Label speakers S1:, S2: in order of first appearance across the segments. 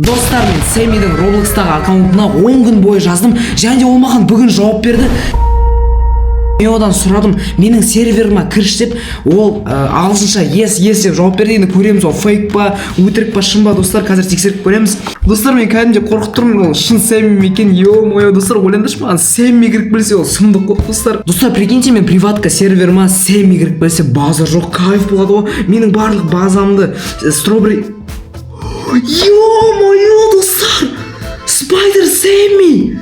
S1: Достар, мен Сэмидің Roblox'тағы аккаунтына 10 күн бойы жаздым, және ол маған бүгін жауап берді. Мен одан сұрадым, менің серверіма кіріш деп, ол ағылшынша yes деп жауап берді. Енді көреміз, ол фейк па, өтірік па, шын ба, достар, қазір тексеріп көреміз. Достар, мен кәдімде қорқып тұрмын, ол шын Сэмми ме екен? Ё-моё, достар, ойлаңдаршы, маған Сэмми кіріп келсе, ол сұмдық қой, достар. Достар, прикиньте, мен приватка серверіма Сэмми кіріп келсе, база жоқ, кайф болады ғой. Менің барлық базамды Strawberry. Ё-моё, достар, Spider Сэмми.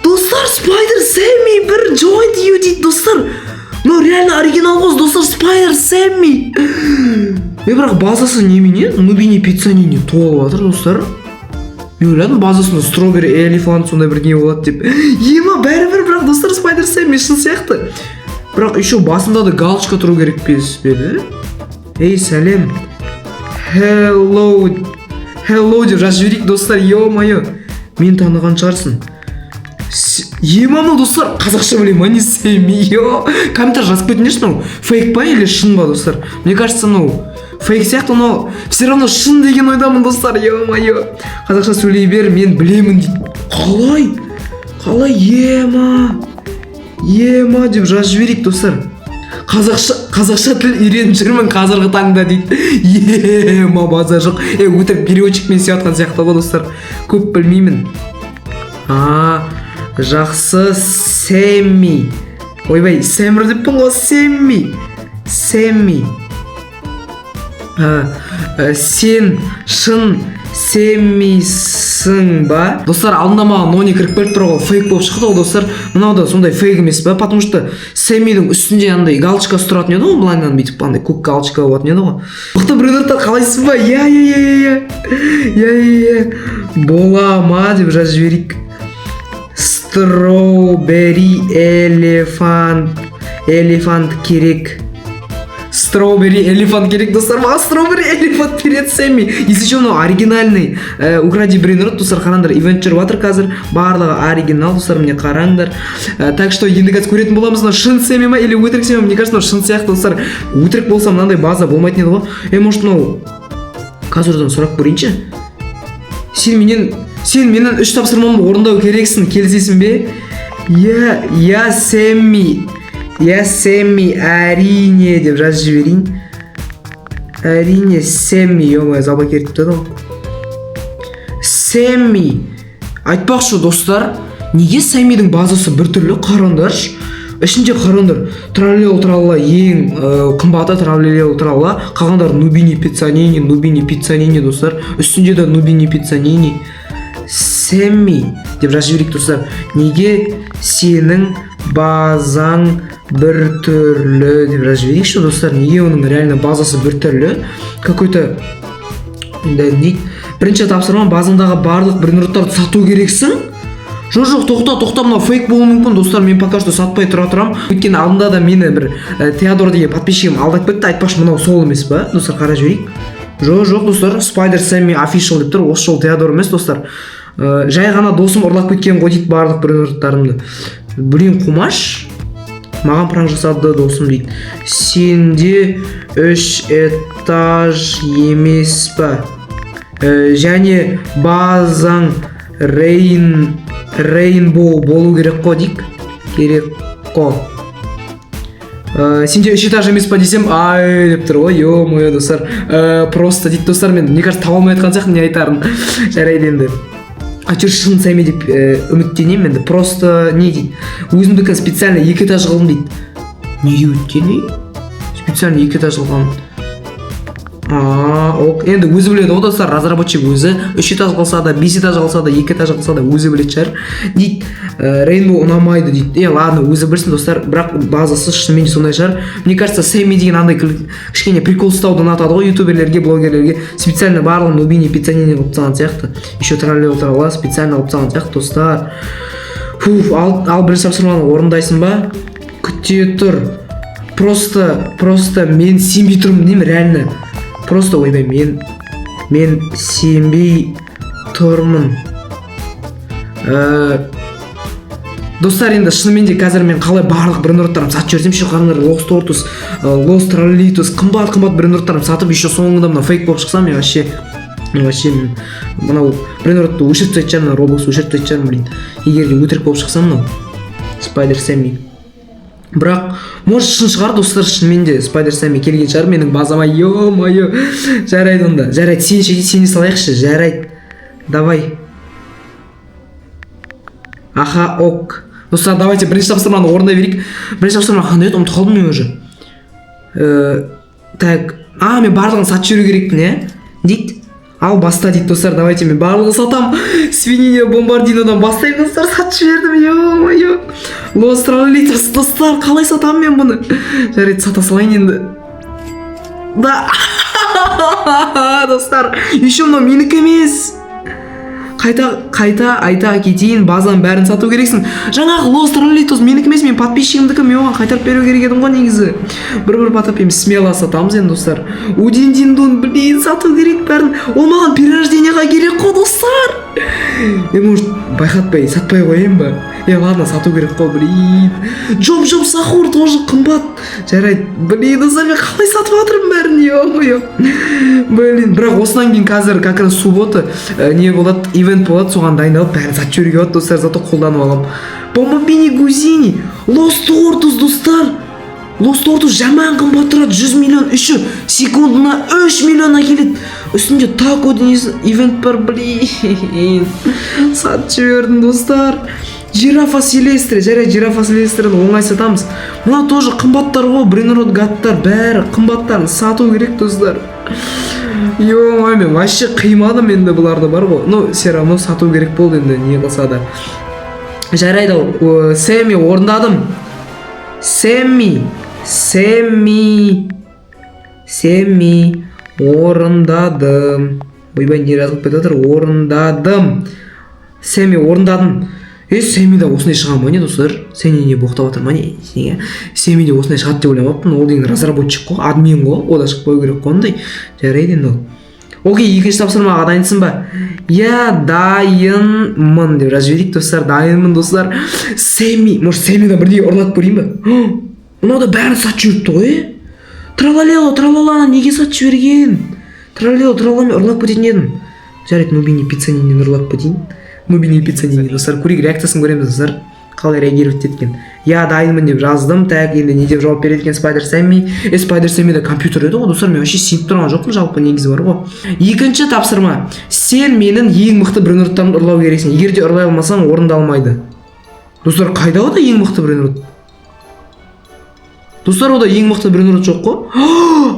S1: Достар, Spider Сэмми бір joined you дейді, достар. Ну, реально оригинал ғой, достар, Spider Сэмми. Мен бірақ базасы немене? Нубини пиццанини толып жатыр, достар. Мен ойладым, базасында Strawberry Elephant сондай бір не болады деп. Ема, бәрібір, бірақ достар, Spider Сэмми шын сияқты. Бірақ еще басында да галочка тұру керек пе? Эй, сәлем. Hello деп жазып жіберейік, достар. Ё-моё, мен таныған шығарсың. Ема, достар, қазақша білем, а не Сэмми. Комментар жазып кетіңдерші, фейк па или шын ба, достар? Мне кажется, фейк сияқты, но все равно шын деген ойдамын, достар. Ё-моё, қазақша сөйлей бер, мен білемін дейді. Қалай? Ема деп жазып жіберейік, достар. Қазақша тіл үйреніп жүрмін қазіргі таңда дейді. Ема, база жоқ. Өтірік переводчикмен сиятқан сияқты ғой, достар. Көп білмеймін. Жақсы, Сэмми. Ойбай, Сэмір деп пін ғой, Сэмми. Сен шын Сэммисің ба? Достар, алдында маған нони кіріп келіп тұр ғой, фейк болып шықты ғой, достар. Мынау да сондай фейк емес па? Потому что Сэммидің үстінде андай галочкасы тұратын еді ғой, былайынан бүйтіп андай көк галочка болатын еді ғой. Мықты біреулер қалайсыз ба? Бола ма деп жазып жіберейік. Strawberry Elephant керек. Strawberry Elephant керек, достар, маған Strawberry Elephant береді Сэмми. Если что, мынау оригинальный укради брейнрот, достар, қараңдар, ивент жүріп жатыр қазір, барлығы оригинал, достар, міне қараңдар. Так что енді қазір көретін боламыз, шын Сэмми ма или өтірік Сэмми? Мне кажется, шын сияқты, достар. Өтірік болса мынандай база болмайтын еді ғой. Может, мынау қазірден сұрақ көрейінші. Сен менен 3 тапсырмамды орындау керексің, келісесің бе? Сэмми, әрине деп жазып жіберейін. Әрине, Сэмми, ё-моё, заба керіп тұр ғой. Сэмми. Айтпақшы, достар, неге Сэммидің базасы біртүрлі? Қараңдаршы. Ішінде қараңдар, траллел тралла ең қымбаты траллел тралла, қалғандар Нубини пиццанини, достар. Үстінде де Нубини пиццанини. Сэмми деп жазып жіберейік, достар. Неге сенің базаң бір түрлі деп жазып жіберейікші, достар. Неге оның реально базасы бір түрлі? Какой-то бірінші тапсырма, базаңдағы барлық брейнроттарды сату керексің? Жоқ, тоқта, мынау фейк болуы мүмкін, достар. Мен пока что сатпай тұрам. Өйткені алдында да мені бір Теодор деген подписчигім алдап кетті, айтпақшы, мынау сол емес па? Достар, қарап жіберейік. Жоқ, достар, Spider Сэмми official деп тұр. Осы жол Теодор емес, достар. Жай ғана досым ұрлап кеткен ғой дейді барлық брейнроттарымды. Блин, қумаш. Маған пранк жасады досым дейді. Сенде 3 этаж емес па? Және базаң Рейнбоу болу керек қой дейік. Сенде 3 этаж емес па десем, деп тұр ғой, ё-моё, достар. Просто дейді, достар, мен не кажется таба алмай айтқан сияқты, не айтарын. Жарайды енді. Әйтеуір шын Сэмми деп үміттенемін енді. Просто не дейді? Өзімдікі специально 2 этаж қылдым дейді. Неге өткені? Специально 2 этаж қылған. Енді өзі біледі ғой, достар, разработчик өзі 3 этаж қылса да, 5 этаж қылса да, 2 этаж қылса да өзі біледі шығар. Дейді, Рейнбоу ұнамайды дейді. Ладно, өзі білсін, достар, бірақ базасы шынымен сондай шығар. Мне кажется, Сэмми деген андай кішкене прикол ұстауды ұнатады ғой ютуберлерге, блогерлерге. Специально барлығын Нубини пиццанини қылып тастаған сияқты. Еще траллел тралла специально қылып тастаған сияқты, достар. Ал бірінші тапсырманы орындайсың ба? Күте тұр. Просто мен сенбей тұрмын деймін, реально. Просто ойбай, мен сенбей тұрмын. Достар, енді шынымен де қазір мен қалай барлық брейнроттарым сатып жүрсем, еще қараңдар, Lost Tortoise, Lost Trallitos, қымбат брейнроттарым сатып, еще соңында мына фейк болып шықсам, мен вообще вообще мен мынау брейнротты өшіріп тастайтын шығармын, Roblox өшіріп тастайтын шығармын, блин, егер де өтірік болып шықса мынау Spider Sammy. Бірақ может шын шығар достар, шынымен де Spider Sammy келген шығар менің базама. Ё-моё, жарайды онда, жарайды, сене салайықшы, жарайды, давай. Аха, ок. Достар, давайте бірінші тапсырманы орындай берейік. Бірінші тапсырма қандай еді, ұмытып қалдым мен уже. Так, мен барлығын сатып жіберу керекпін, иә? Дейді. Ал баста дейді достар, давайте мен барлығын сатам. Свинья бомбардинодан бастаймын достар, сатып жібердім, ё-моё. Лос Троллитос, достар, қалай сатам мен бұны? Жарайды, сата салайын енді. Да. Достар, еще мынау менікі емес. Қайта айта кетейін, базаның бәрін сату керексің. Жаңағы Лос Троллитос менікі емес, мен подписчигімдікі, мен оған қайтарып беру керек едім ғой негізі. Бір потапим, смело сатамыз енді достар. Удин-дин-дун, блин, сату керек бәрін. Ол маған перерождениеға керек қой достар. Может байқатпай, сатпай қояйын ба? Ладно, сату керек қой, блин. Жоп сахур тоже қымбат. Жарайды, блин, достар, мен қалай сатып жатырмын бәрін, ё-моё. Блин, бірақ осынан кейін қазір как раз суббота не болады, ивент болады, соған дайындалып бәрін сатып жіберуге болады достар, зато қолданып аламын. Бомбини Гузини, Лос Тортус достар. Лос Тортус жаман қымбат тұрады, 100 миллион үші секундына 3 миллионға келеді. Үстінде тако денесін ивент бар, блин. Сатып жібердім достар. Жирафа Селестре, жарайды, жирафа Селестрені оңай сатамыз. Мына тоже қымбаттар ғой, брейнрот гадтар, бәрі қымбаттарын сату керек достар. Ё-моё, мен вообще қимадым енді бұларды бар ғой. Ну, все равно сату керек болды енді, не қылса да. Жарайды, Сэмми орындадым. Сэмми орындадым. Ойбай, не жазылып кетатыр, орындадым. Сэмми орындадым. Сэмми да осындай шыға ма не достар? Сені не боқтап отыр ма не? Сэмми де осындай шығады деп ойламаппын. Ол деген разработчик қой, админ ғой, о да шықпау керек қой ондай. Жарайды енді ол. Окей, екінші тапсырмаға дайынсың ба? Я дайынмын деп жазып жіберейік достар, дайынмын достар. Сэмми, может Сэммиді бірдей ұрлап көрейін ба? Мынау да бәрін сатып жіберіпті ғой. Тралалело, тралаланы неге сатып жіберген? Тралалело, тралаланы ұрлап кететін едім. Жарайды, Нубини Пиццанинен ұрлап кетейін. Нубини Пиццанинен достар, көрейік, реакциясын көреміз достар. Қалай реагировать еткен. Я дайынмын деп жаздым. Так, енді не деп жауап береді екен Spider Sammy? Spider Sammy да компьютер еді ғой достар, мен вообще сеніп тұрған жоқпын, жалпы негізі бар ғой. Екінші тапсырма. Сен менің ең мықты брейнроттарымды ұрлау керексің. Егер де ұрлай алмасаң, орындалмайды. Достар, қайда ода ең мықты брейнрот? Достар, ода ең мықты брейнрот жоқ қой?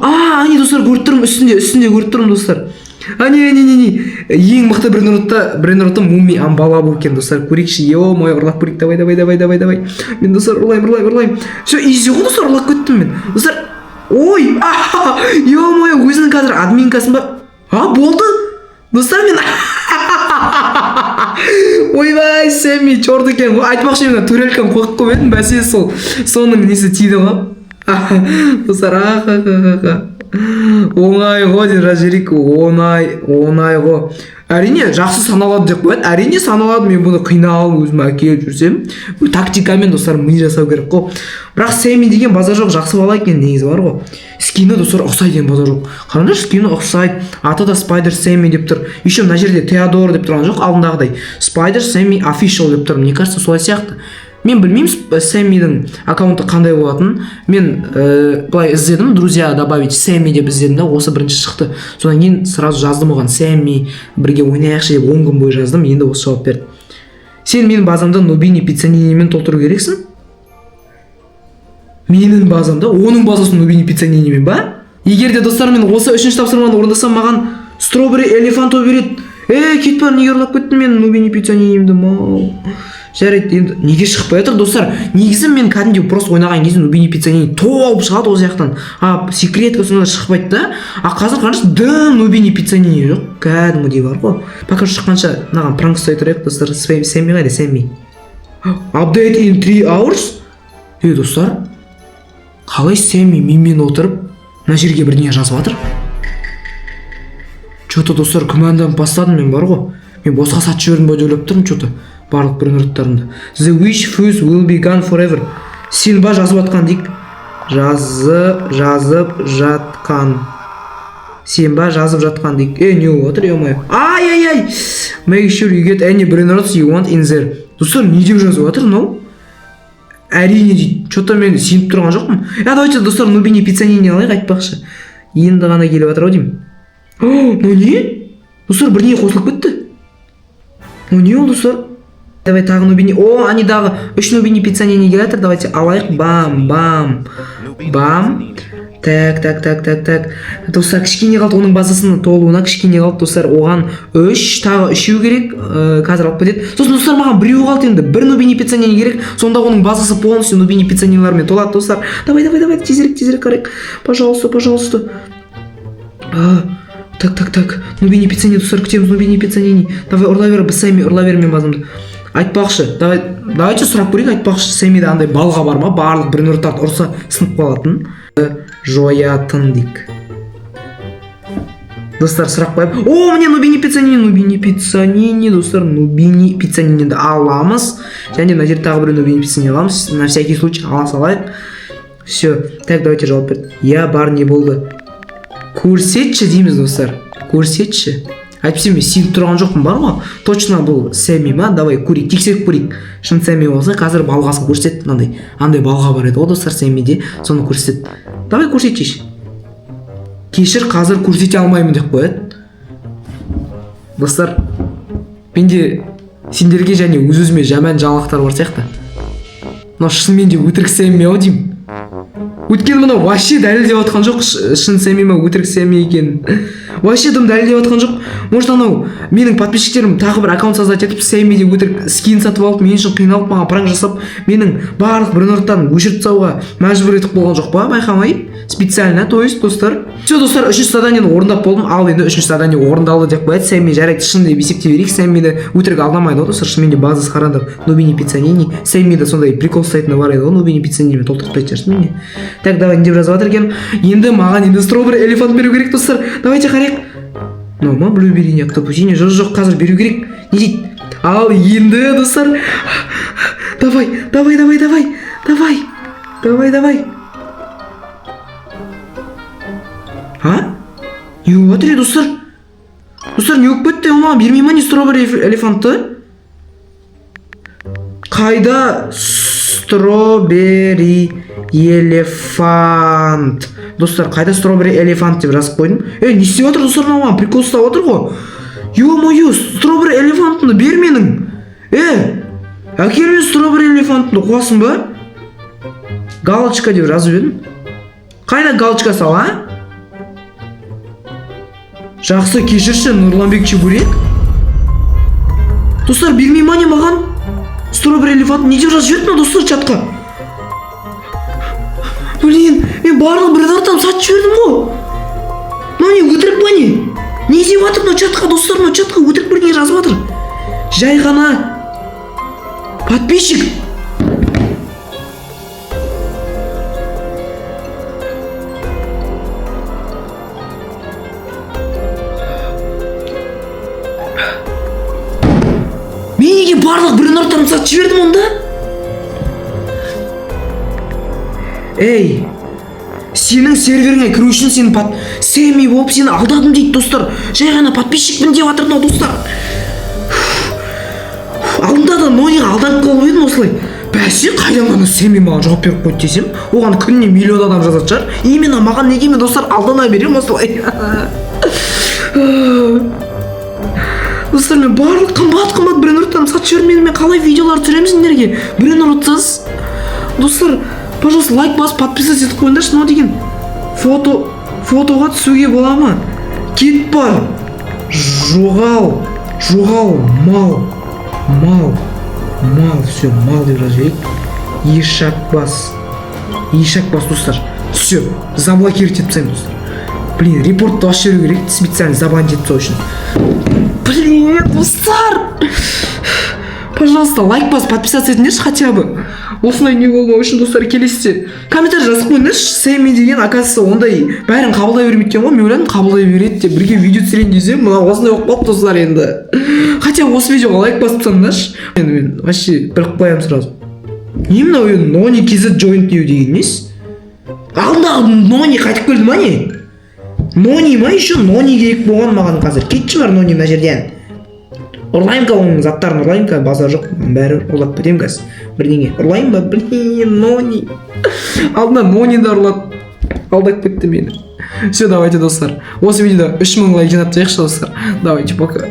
S1: Ане достар, көріп тұрмын, үстінде көріп тұрмын достар. Не. Ең мықты брейнротты Муми Амбалабу екен достар, көрейікші. Ё-моё, ұрлап көрейік, давай. Мен достар ұрлайым. Все, изи ғой достар, ұрлап кеттім мен. Достар, ой, ё-моё, өзінің қазір админкасын ба? Болды. Достар, мен ойбай, Сэмми чорт екен ғой. Айтпақшы, мен төрелканы қойып қойып едім, бәсе соның несі тиді ғой. Достар, оңай ғой деп жазып жіберейік. Оңай ғой. Әрине жақсы саналады деп қояды. Әрине саналады, мен бұны қиналып өзім әкеліп жүрсем. Тактикамен достар ми жасау керек қой. Бірақ Сэмми деген базар жоқ, жақсы бала екен негізі бар ғой. Скині достар ұқсайды деген базар жоқ. Қараңдар, скині ұқсайды. Аты да Spider Sammy деп тұр. Еще мына жерде Теодор деп тұрған жоқ, алдындағыдай. Spider Sammy Official деп тұр. Мне кажется, солай сияқты. Мен білмеймін Сэммидің аккаунты қандай болатынын. Мен былай іздедім, друзья добавить Сэмми деп іздедім да, осы бірінші шықты. Содан кейін сразу жаздым оған Сэмми, бірге ойнайықшы деп 10 күн бойы жаздым, енді осы жауап берді. Сен менің базамды Нубини Пиццанинемен толтыру керексің? Менің базамды, оның базасын Нубини Пиццанинемен ба? Егер де достар, мен осы үшінші тапсырманы орындасам, маған Strawberry Elephant береді. Кет бар, неге ұрлап кеттім мен Нубини Пиццанинемді, мау. Жарайды, енді неге шықпай жатыр достар? Негізі мен кәдімгі просто ойнаған кезде Нубини Пиццанини толып шығады ол жақтан. Секретка сонда шықпайды да. Қазір қараңыз, дым Нубини Пиццанини жоқ. Кәдімгідей бар ғой. Пока шыққанша мынаған пранк ұстай тұрайық достар. Сэмми қайда, Сэмми? Update in 3 hours? Достар, қалай Сэмми менімен отырып мына жерге бірдеңе жазып жатыр? Что-то достар, күмәнданып бастадым мен бар ғой. Мен босқа сатып жібердім ба деп ойлап тұрмын что-то. Барлық брейнроттарымды. The wish fuse will be gone forever. Сен ба жазып жатқан дейік. Жазып жатқан. сен ба жазып жатқан дейік. Не болып отыр, ей-май. Ай. Make sure you get any brainrots you want in there. Достар, не деп жазып жатыр мынау? Әрине дейді. Что-то мен сеніп тұрған жоқпын. Давайте достар, Нубини Пиццанини алайық, айтпақшы. Енді ғана келіп жатыр ау деймін. Ну не? Достар, бірдеңе қосылып кетті. Ну не ол достар? Давай тағы Нубини. Анидағы 3 Нубини Пиццанини келіп жатыр. Давайте алайық. Бам. Так. Достар, кішкене қалды, оның базасының толуына кішкене қалды. Достар, оған 3, тағы 3 керек. Қазір алып кетеді. Сосын достар, маған 1 қалды енді. 1 Нубини Пиццанини керек. Сонда оның базасы полностью Нубини Пиццанилармен толады, достар. Давай, тезірек қарайық. Пожалуйста. Так. Нубини Пиццанини, достар, күтеміз Нубини Пиццанини. Давай, ұрла бер, біз Сэмми ұрла бермен базымды. Айтпақшы, давайте сұрақ көрейік, айтпақшы, Сэммиде андай балға бар ма? Барлық брейнроттарды ұрса сынып қалатын. Жоятын дейік. Достар, сұрақ қойып. Міне Нубини Пиццанини, достар, Нубини Пиццанинді аламыз. Және мына жерде тағы бір Нубини Пиццанини аламыз. На всякий случай ала салайық. Все, так, давайте жауап бер. Я бар, не болды? Көрсетші дейміз, достар. Көрсетші. Әйтпесе мен сеніп тұрған жоқпын, бар ма? Точно бұл Сэмми ма? Давай көрейік, тексеріп көрейік. Шын Сэмми болса, қазір балғасын көрсет. Андай балға бар еді ғой, достар, Сэммиде. Соны көрсет. Давай көрсетші. Кешір, қазір көрсете алмаймын деп қояды. Достар, менде сендерге және өз-өзіме жаман жаңалықтар бар сияқты. Мынау шынымен де өтірік Сэмми ау деймін. Өйткені мынау вообще дәлелдеп отқан жоқ, шын Сэмми ма өтірік Сэмми екен. Вообще дым дәлелдеп отқан жоқ. Может анау менің подписчиктерім тағы бір аккаунт создать етіп, Сэммиде өтірік скин сатып алып, мен үшін қиналып, маған пранк жасап, менің барлық брейнроттарын өшіріп тастауға мәжбүр етіп болған жоқ па? Байқамай. Специально, то есть, достар. Все, достар, 3-ші заданиені орындап болдым. Ал енді 3-ші задание орындалды деп қояды. Сэмми жарайды, шын деп есептей берейік. Сэммиді өтірік алдамайды ғой, достар. Шынымен де базасы қараңдар. Нубини Пиццанини. Сэммиді сондай прикол ұстайтыны бар еді ғой, Нубини Пиццанини толтыртпайды шығарсың мен. Так, давай, не деп жазып жатыр екен. Енді маған енді стробери элефант беру керек, достар. Давайте қарайық. Ма блюбери не капучино. Жоқ, қазір беру керек. Не дейді? Ал енді, достар. Давай. Не болып жатыр, достар? Достар, не болып кетті? Маған бермей ма не стробери элефантты? Қайда стробери элефант? Достар, қайда стробери элефант деп жазып қойдым. Не істеп жатыр, достар, маған прикол ұстап отыр ғой. Ё-моё, стробери элефантымды бер менің. Әкел мен стробери элефантымды қуасың ба? Галочка деп жазып едім. Қайда галочка сал, Жақсы, кешірші, Нұрланбек Чебурек. Достар, бермей ма не маған? Стробери элефант не деп жазып жіберді ма, достар, чатқа? Блин, мен барлық брейнроттан сатып жібердім ғой. Не өтірік па не? Не деп жатыр мына чатқа, достар, мына чатқа өтірік бірдеңе жазып жатыр. Жай ғана подписчик. Мен неге барлық брейнроттарын сатып жібердім онда? Сенің серверіңе кіру үшін Сэмми болып сені алдадым дейді, достар. Жай ғана подписчикпін деп жатыр мынау, достар. Алдында да Нониға алданып қалып едім осылай. Бәсе, қайдан ғана Сэмми маған жауап беріп қойды десем, оған күніне миллион адам жазатын шығар. Именно маған неге мен, достар, алдана берем осылай. Достар, мен барлық қымбат брейнроттарын сатып жібермедім. Мен қалай видеолар түсіремін сендерге? Брейнротсыз. Достар, пожалуйста, лайк басып подписываться етіп қойыңдаршы. Мынау деген фотоға түсуге бола ма? Кет бар. Жоғал, мал. Все, мал деп жазып едік. Ешак бас, достар. Все, заблокировать етіп тастаймын, достар. Блин, репортты ашып жіберу керек, специально забанить етіп тастау үшін. Блин, достар. Пожалуйста, лайк басып подписаться етіңдерші хотя бы. Осындай не болмау үшін, достар, келесіде комментарий жазып қойыңдаршы. Сэмми деген, оказывается, ондай бәрін қабылдай бермейткен ғой. Мен ойладым, қабылдай береді деп бірге видео түсірейін десем, мына осындай болып қалыпты, достар, енді. Хотя осы видеоға лайк басып тастаңдаршы. Енді мен вообще бір қоямын сразу. Не мынау енді Нони KZ joint new деген несі? Алдындағы Нони қайтып келді ма не? Нони ма еще? Нони керек болған маған қазір. Кетші бар Нони мына жерден. Ұрлайын оның заттарын ұрлайын базар жоқ. Бәрі ұрлап кетемін қазір. Бірдеңе. Ұрлайын ба? Блин, Нони. Алдынан Нони да ұрлады. Алдап кетті мені. Все, давайте, достар. Осы видеода 3000 лайк жинап таяқшы, достар. Давайте, пока.